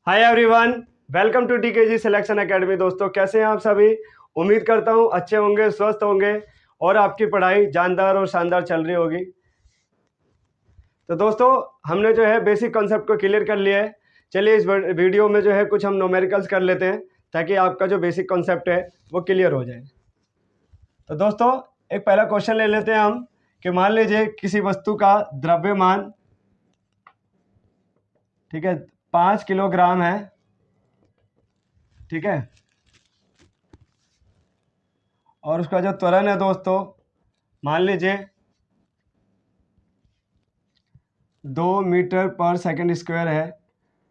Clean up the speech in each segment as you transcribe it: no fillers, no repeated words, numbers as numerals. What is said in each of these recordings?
Hi everyone, welcome to TKG selection academy. दोस्तों, कैसे हैं आप सभी? उम्मीद करता हूं अच्छे होंगे, स्वस्थ होंगे और आपकी पढ़ाई जानदार और शानदार चल रही होगी। तो दोस्तों, हमने जो है बेसिक कॉन्सेप्ट को क्लियर कर लिया है। चलिए इस वीडियो में जो है कुछ हम न्यूमेरिकल्स कर लेते हैं ताकि आपका जो बेसिक कॉन्सेप्ट है वो क्लियर हो जाए। तो दोस्तों, एक पहला क्वेश्चन ले लेते हैं हम कि मान लीजिए किसी वस्तु का द्रव्यमान, ठीक है, 5 किलोग्राम है, ठीक है, और उसका जो त्वरण है दोस्तों, मान लीजिए 2 मीटर पर सेकंड स्क्वायर है।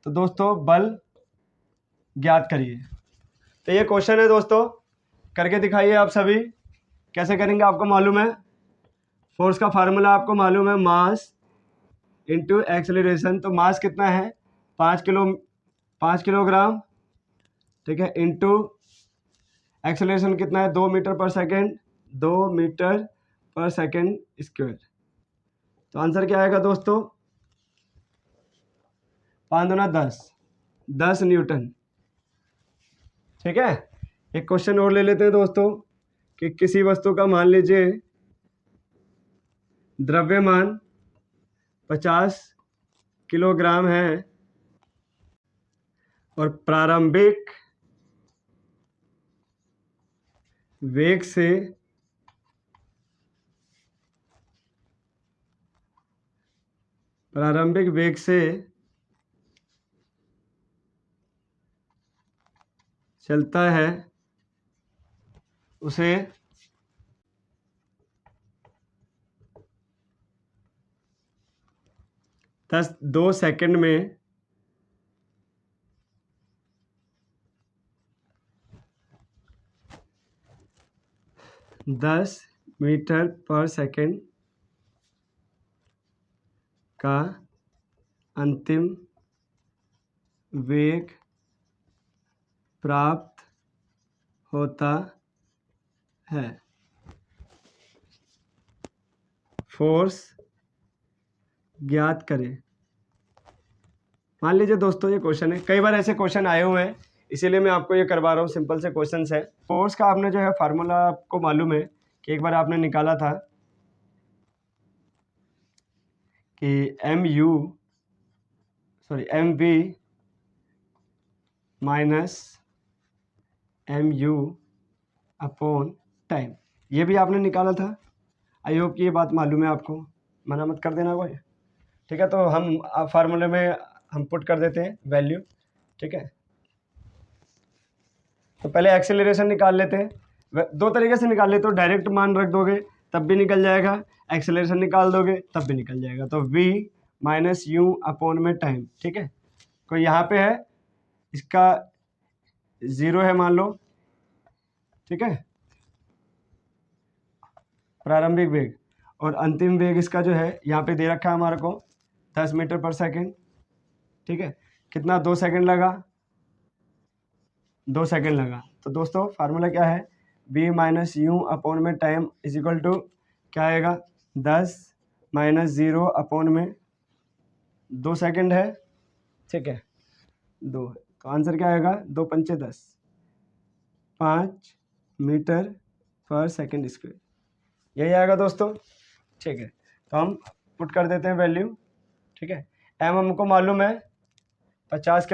तो दोस्तों बल ज्ञात करिए। तो ये क्वेश्चन है दोस्तों, करके दिखाइए आप सभी। कैसे करेंगे आपको मालूम है। फोर्स का फार्मूला आपको मालूम है, मास इंटू एक्सेलरेशन। तो मास कितना है? 5 किलोग्राम, ठीक है, इंटू एक्सेलरेशन कितना है? 2 मीटर पर सेकेंड, 2 मीटर पर सेकेंड स्क्वायर। तो आंसर क्या आएगा दोस्तों? 5 दूना 10 न्यूटन। ठीक है। एक क्वेश्चन और ले लेते हैं दोस्तों कि किसी वस्तु का मान लीजिए द्रव्यमान 50 किलोग्राम है और प्रारंभिक वेग से चलता है, उसे 2 सेकंड में 10 मीटर पर सेकंड का अंतिम वेग प्राप्त होता है। फोर्स ज्ञात करें। मान लीजिए दोस्तों, ये क्वेश्चन है, कई बार ऐसे क्वेश्चन आए हुए हैं, इसीलिए मैं आपको ये करवा रहा हूँ। सिंपल से क्वेश्चन है। फोर्स का आपने जो है फार्मूला आपको मालूम है कि एक बार आपने निकाला था कि M V minus M U upon time. ये भी आपने निकाला था। आई होप कि ये बात मालूम है आपको, मना मत कर देना कोई। ठीक है, तो हम फार्मूले में हम पुट कर देते हैं वैल्यू। ठीक है, तो पहले एक्सेलरेशन निकाल लेते हैं। दो तरीके से निकाल लेते हो, डायरेक्ट मान रख दोगे तब भी निकल जाएगा, एक्सेलरेशन निकाल दोगे तब भी निकल जाएगा। तो v माइनस यू अपॉन में टाइम। ठीक है, कोई यहाँ पे है, इसका 0 है मान लो, ठीक है, प्रारंभिक वेग, और अंतिम वेग इसका जो है यहाँ पे दे रखा है हमारे को 10 मीटर पर सेकेंड। ठीक है, कितना? 2 सेकेंड लगा, 2 सेकेंड लगा। तो दोस्तों फार्मूला क्या है? v माइनस यू अपॉन में टाइम इज इक्वल टू क्या आएगा? 10 माइनस 0 अपॉन में 2 सेकेंड है, ठीक है, 2 है। तो आंसर क्या आएगा? 2 पंचे 10, 5 मीटर पर सेकेंड स्क्वायर। यही आएगा दोस्तों। ठीक है, तो हम पुट कर देते हैं वैल्यू। ठीक है, एम हमको मालूम है 50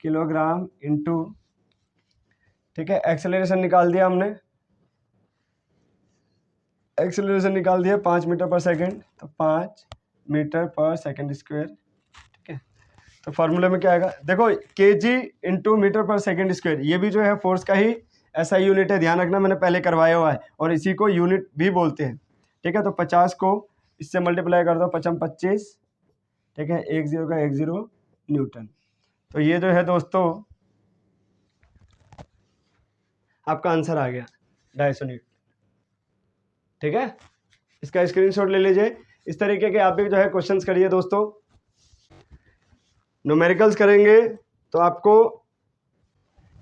किलोग्राम इंटू, ठीक है, एक्सेलरेशन निकाल दिया हमने, एक्सेलरेशन निकाल दिया 5 मीटर पर सेकेंड, तो 5 मीटर पर सेकेंड स्क्वायर। ठीक है, तो फार्मूले में क्या आएगा? देखो, केजी इंटू मीटर पर सेकेंड स्क्वायर, ये भी जो है फोर्स का ही ऐसा यूनिट है, ध्यान रखना, मैंने पहले करवाया हुआ है और इसी को यूनिट भी बोलते हैं। ठीक है, तो 50 को इससे मल्टीप्लाई कर दो, 5 25, ठीक है, 1 0 का 1 0 न्यूटन। तो ये जो है दोस्तों आपका आंसर आ गया, 250 न्यूटन। ठीक है, इसका स्क्रीनशॉट ले लीजिए। इस तरीके के आप भी जो है क्वेश्चंस करिए दोस्तों। न्यूमेरिकल्स करेंगे तो आपको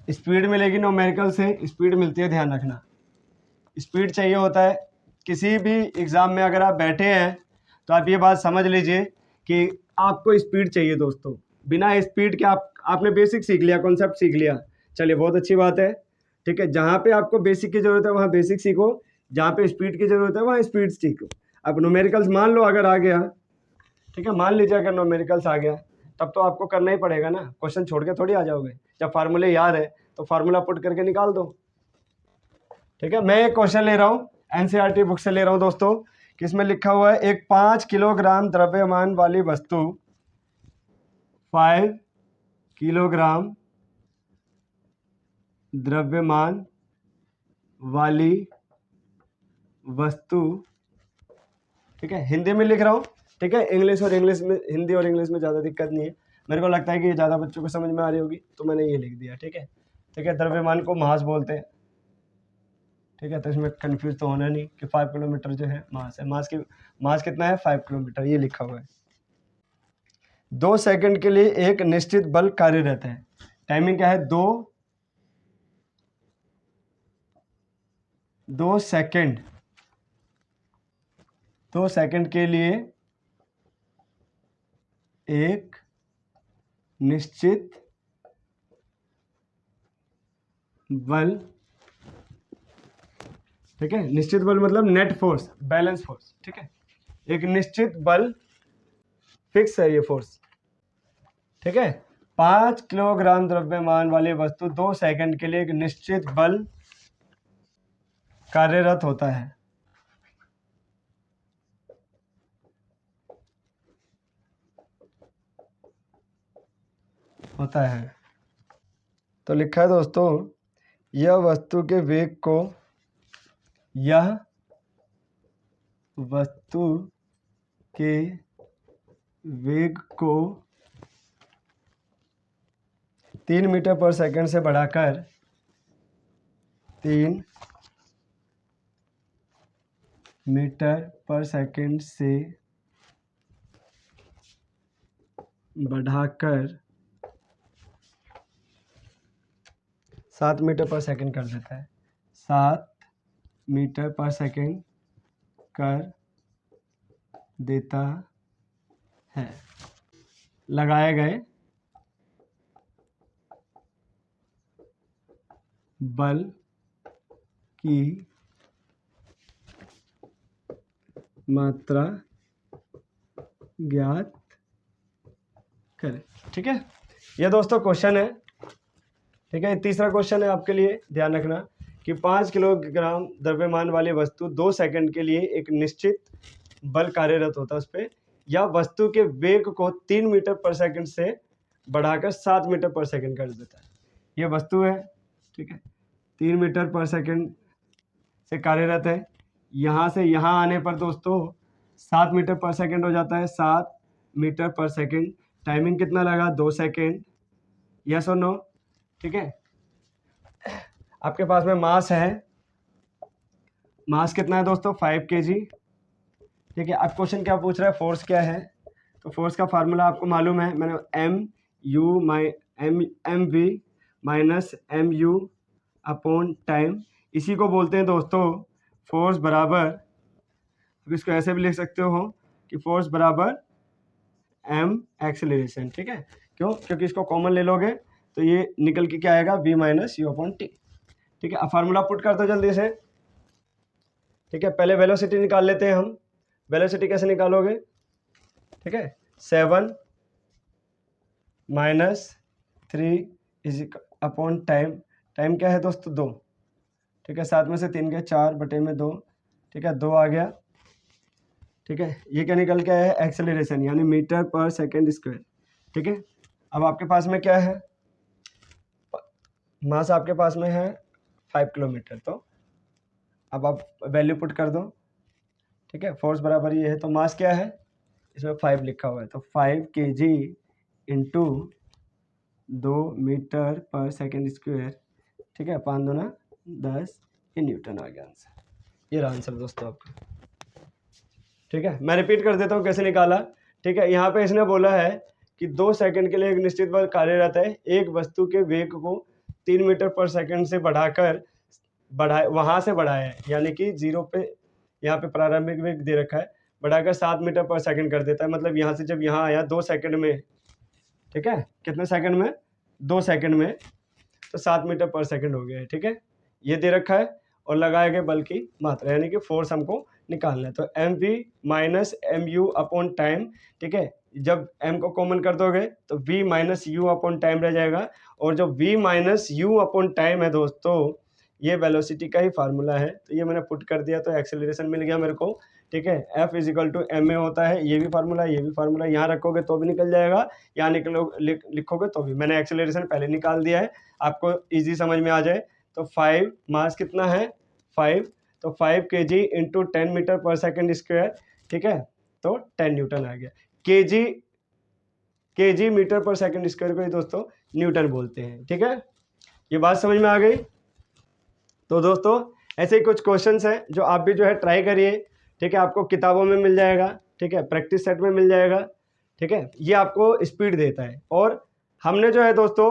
स्पीड मिलेगी, न्यूमेरिकल से स्पीड मिलती है, ध्यान रखना, स्पीड चाहिए होता है। किसी भी एग्ज़ाम में अगर आप बैठे हैं तो आप ये बात समझ लीजिए कि आपको स्पीड चाहिए दोस्तों। बिना स्पीड के आपने बेसिक सीख लिया, कॉन्सेप्ट सीख लिया, चलिए बहुत अच्छी बात है। ठीक है, जहाँ पे आपको बेसिक की ज़रूरत है वहाँ बेसिक सीखो, जहाँ पे स्पीड की ज़रूरत है वहाँ स्पीड सीखो। अब न्यूमेरिकल्स मान लो अगर आ गया, ठीक है, मान लीजिए अगर न्यूमेरिकल्स आ गया तब तो आपको करना ही पड़ेगा ना, क्वेश्चन छोड़ के थोड़ी आ जाओगे। जब फार्मूले याद है तो फार्मूला पुट करके निकाल दो। ठीक है, मैं एक क्वेश्चन ले रहा हूँ, एनसीईआरटी बुक से ले रहा हूँ दोस्तों, कि इसमें लिखा हुआ है एक 5 किलोग्राम द्रव्यमान वाली वस्तु 5 किलोग्राम द्रव्यमान वाली वस्तु, ठीक है, हिंदी में लिख रहा हूँ, ठीक है, इंग्लिश में, हिंदी और इंग्लिश में ज़्यादा दिक्कत नहीं है, मेरे को लगता है कि ये ज़्यादा बच्चों को समझ में आ रही होगी तो मैंने ये लिख दिया। ठीक है, ठीक है, द्रव्यमान को मास बोलते हैं। ठीक है, तो इसमें कंफ्यूज तो होना नहीं कि 5 किलोमीटर जो है मास है, मास कितना है 5 किलोमीटर, ये लिखा हुआ है। 2 सेकंड के लिए एक निश्चित बल कार्यरत है, टाइमिंग क्या है, 2 सेकंड, 2 सेकंड के लिए एक निश्चित बल, ठीक है, निश्चित बल मतलब नेट फोर्स, बैलेंस फोर्स। ठीक है, एक निश्चित बल, फिक्स है ये फोर्स। ठीक है, 5 किलोग्राम द्रव्यमान वाली वस्तु 2 सेकंड के लिए एक निश्चित बल कार्यरत होता है। तो लिखा है दोस्तों, यह वस्तु के वेग को, यह वस्तु के वेग को 3 मीटर पर सेकंड से बढ़ाकर 3 मीटर पर सेकंड से बढ़ाकर 7 मीटर पर सेकंड कर देता है, 7 मीटर पर सेकंड कर देता है। लगाए गए बल की मात्रा ज्ञात करें। ठीक है, ये दोस्तों क्वेश्चन है। ठीक है, तीसरा क्वेश्चन है आपके लिए, ध्यान रखना कि 5 किलोग्राम द्रव्यमान वाली वस्तु 2 सेकंड के लिए एक निश्चित बल कार्यरत होता है उस पर, या वस्तु के वेग को 3 मीटर पर सेकंड से बढ़ाकर 7 मीटर पर सेकंड कर देता है। ये वस्तु है, ठीक है, 3 मीटर पर सेकंड से कार्यरत है, यहाँ से यहाँ आने पर दोस्तों 7 मीटर पर सेकंड हो जाता है, 7 मीटर पर सेकंड। टाइमिंग कितना लगा, 2 सेकंड, यस और नो। ठीक है, आपके पास में मास है, मास कितना है दोस्तों 5 kg। ठीक है, अब क्वेश्चन क्या पूछ रहा है, फोर्स क्या है, तो फोर्स का फार्मूला आपको मालूम है, मैंने M V minus M U upon time, इसी को बोलते हैं दोस्तों फोर्स बराबर, अब इसको ऐसे भी लिख सकते हो कि फोर्स बराबर एम एक्सेलरेशन। ठीक है, क्यों, क्योंकि इसको कॉमन ले लोगे तो ये निकल के क्या आएगा, V minus U upon T. ठीक है, अब फार्मूला पुट कर दो जल्दी से। ठीक है, पहले वेलोसिटी निकाल लेते हैं हम, वेलोसिटी कैसे निकालोगे, ठीक है, 7 minus 3 is upon time, time क्या है दोस्तों 2। ठीक है, 7 में से 3 गए, 4/2। ठीक है, 2 आ गया। ठीक है, ये क्या निकल के आया है, एक्सेलरेशन, यानी मीटर पर सेकंड स्क्वायर। ठीक है, अब आपके पास में क्या है, मास आपके पास में है 5 किलोमीटर, तो अब आप वैल्यू पुट कर दो। ठीक है, फोर्स बराबर ये है, तो मास क्या है, इसमें 5 लिखा हुआ है, तो 5 kg इंटू 2 मीटर पर सेकंड स्क्वायर। ठीक है, 5 दूना 10, ये न्यूटन आ गया आंसर। ये रहा आंसर दोस्तों आपका। ठीक है, मैं रिपीट कर देता हूँ कैसे निकाला। ठीक है, यहाँ पे इसने बोला है कि 2 सेकंड के लिए एक निश्चित बल कार्यरत है, एक वस्तु के वेग को 3 मीटर पर सेकंड से बढ़ाकर वहाँ से बढ़ाया है, यानी कि 0 पे यहाँ पे प्रारंभिक वेग दे रखा है, बढ़ाकर 7 मीटर पर सेकंड कर देता है, मतलब यहाँ से जब यहाँ आया 2 सेकंड में, ठीक है, कितने सेकंड में, 2 सेकंड में, तो 7 मीटर पर सेकंड हो गया है। ठीक है, ये दे रखा है और लगाए गए बल की मात्रा यानी कि फोर्स हमको निकालना है। तो M V minus M U upon time, ठीक है, जब m को कॉमन कर दोगे तो v minus U upon time रह जाएगा, और जो v minus U upon time है दोस्तों, ये वेलोसिटी का ही फार्मूला है। तो ये मैंने पुट कर दिया तो एक्सेलरेशन मिल गया मेरे को। ठीक है, F is equal to M A होता है, ये भी फार्मूला, ये भी फार्मूला, यहाँ रखोगे तो भी निकल जाएगा, यहाँ लिखोगे तो भी। मैंने एक्सेलरेशन पहले निकाल दिया है, आपको ईजी समझ में आ जाए। तो 5 मास कितना है 5, तो 5 kg इंटू 10 मीटर पर सेकेंड स्क्वायर, ठीक है, तो 10 न्यूटन आ गया। केजी मीटर पर सेकेंड स्क्वायर को ही दोस्तों न्यूटन बोलते हैं। ठीक है, ये बात समझ में आ गई। तो दोस्तों ऐसे ही कुछ क्वेश्चंस हैं जो आप भी जो है ट्राई करिए। ठीक है, आपको किताबों में मिल जाएगा, ठीक है, प्रैक्टिस सेट में मिल जाएगा। ठीक है, ये आपको स्पीड देता है। और हमने जो है दोस्तों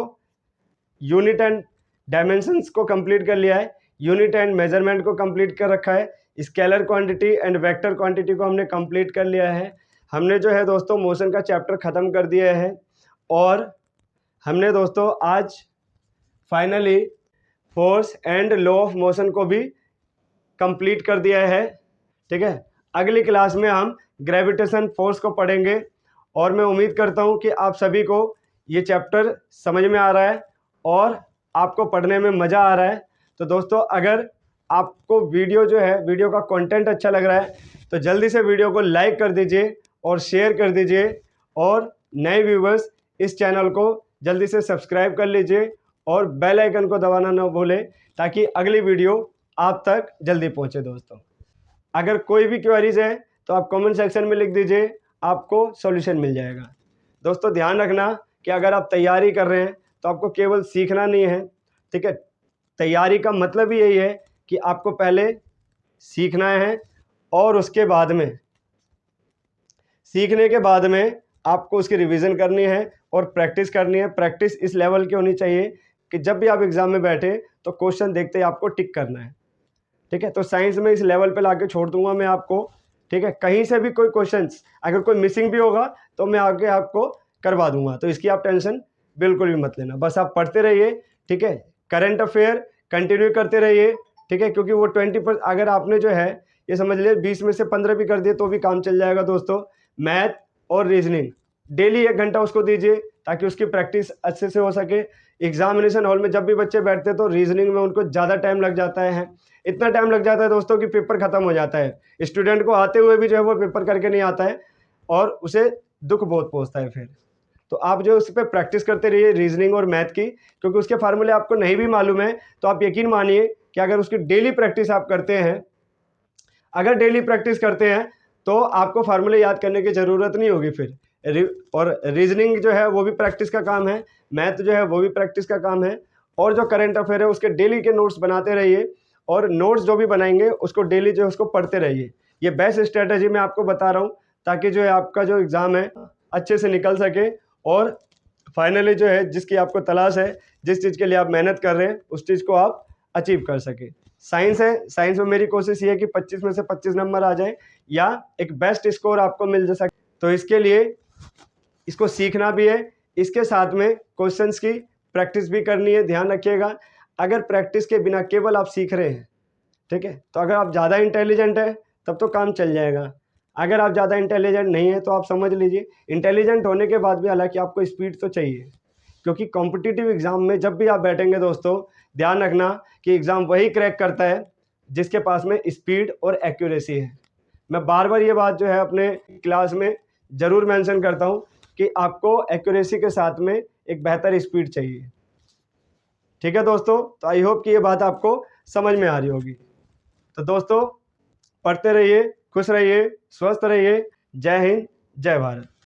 यूनिट एंड डायमेंशंस को कंप्लीट कर लिया है, यूनिट एंड मेजरमेंट को कंप्लीट कर रखा है, scalar quantity and vector quantity को हमने कंप्लीट कर लिया है। हमने जो है दोस्तों मोशन का चैप्टर ख़त्म कर दिया है, और हमने दोस्तों आज finally force and law of motion को भी कंप्लीट कर दिया है। ठीक है, अगली क्लास में हम ग्रेविटेशन फोर्स को पढ़ेंगे, और मैं उम्मीद करता हूं कि आप सभी को ये चैप्टर समझ में आ रहा है और आपको पढ़ने में मज़ा आ रहा है। तो दोस्तों अगर आपको वीडियो जो है, वीडियो का कंटेंट अच्छा लग रहा है, तो जल्दी से वीडियो को लाइक कर दीजिए और शेयर कर दीजिए, और नए व्यूवर्स इस चैनल को जल्दी से सब्सक्राइब कर लीजिए और बेल आइकन को दबाना ना भूलें, ताकि अगली वीडियो आप तक जल्दी पहुंचे। दोस्तों अगर कोई भी क्वेरीज है तो आप कमेंट सेक्शन में लिख दीजिए, आपको सॉल्यूशन मिल जाएगा। दोस्तों ध्यान रखना कि अगर आप तैयारी कर रहे हैं तो आपको केवल सीखना नहीं है। ठीक है, तैयारी का मतलब ही यही है कि आपको पहले सीखना है, और उसके बाद में, सीखने के बाद में आपको उसकी रिवीजन करनी है और प्रैक्टिस करनी है। प्रैक्टिस इस लेवल की होनी चाहिए कि जब भी आप एग्जाम में बैठे तो क्वेश्चन देखते ही आपको टिक करना है। ठीक है, तो साइंस में इस लेवल पे लाके छोड़ दूंगा मैं आपको। ठीक है, कहीं से भी कोई क्वेश्चंस अगर कोई मिसिंग भी होगा तो मैं आगे आपको करवा दूंगा, तो इसकी आप टेंशन बिल्कुल भी मत लेना। बस आप पढ़ते रहिए। ठीक है, करंट अफेयर कंटिन्यू करते रहिए। ठीक है, क्योंकि वो 20% अगर आपने जो है ये समझ लिया 20 में से 15 भी कर दिए तो भी काम चल जाएगा। दोस्तों मैथ और रीजनिंग डेली 1 घंटा उसको दीजिए, ताकि उसकी प्रैक्टिस अच्छे से हो सके। एग्जामिनेशन हॉल में जब भी बच्चे बैठते हैं तो रीजनिंग में उनको ज़्यादा टाइम लग जाता है, इतना टाइम लग जाता है दोस्तों कि पेपर खत्म हो जाता है। स्टूडेंट को आते हुए भी जो है वो पेपर करके नहीं आता है, और उसे दुख बहुत पहुंचता है फिर। तो आप जो उस पर प्रैक्टिस करते रहिए रीजनिंग और मैथ की, क्योंकि उसके फार्मूले आपको नहीं भी मालूम है तो आप यकीन मानिए कि अगर उसकी डेली प्रैक्टिस आप करते हैं, अगर डेली प्रैक्टिस करते हैं तो आपको फार्मूले याद करने की ज़रूरत नहीं होगी फिर। और रीजनिंग जो है वो भी प्रैक्टिस का काम है, मैथ जो है वो भी प्रैक्टिस का काम है, और जो करंट अफेयर है उसके डेली के नोट्स बनाते रहिए, और नोट्स जो भी बनाएंगे उसको डेली जो है उसको पढ़ते रहिए। ये बेस्ट स्ट्रेटजी मैं आपको बता रहा हूँ, ताकि जो है आपका जो एग्ज़ाम है अच्छे से निकल सके, और फाइनली जो है जिसकी आपको तलाश है, जिस चीज़ के लिए आप मेहनत कर रहे हैं, उस चीज़ को आप अचीव कर सके। साइंस है, साइंस में मेरी कोशिश ये है कि 25 में से 25 नंबर आ जाए, या एक बेस्ट स्कोर आपको मिल जा सके। तो इसके लिए इसको सीखना भी है, इसके साथ में क्वेश्चंस की प्रैक्टिस भी करनी है। ध्यान रखिएगा, अगर प्रैक्टिस के बिना केवल आप सीख रहे हैं, ठीक है, तो अगर आप ज़्यादा इंटेलिजेंट है तब तो काम चल जाएगा। अगर आप ज़्यादा इंटेलिजेंट नहीं है तो आप समझ लीजिए, इंटेलिजेंट होने के बाद भी हालांकि आपको स्पीड तो चाहिए, क्योंकि कॉम्पिटिटिव एग्ज़ाम में जब भी आप बैठेंगे दोस्तों, ध्यान रखना कि एग्ज़ाम वही क्रैक करता है जिसके पास में स्पीड और एक्यूरेसी है। मैं बार बार ये बात जो है अपने क्लास में ज़रूर मेंशन करता हूँ कि आपको एक्यूरेसी के साथ में एक बेहतर स्पीड चाहिए। ठीक है दोस्तों, तो आई होप कि ये बात आपको समझ में आ रही होगी। तो दोस्तों पढ़ते रहिए, खुश रहिए, स्वस्थ रहिए। जय हिंद, जय भारत।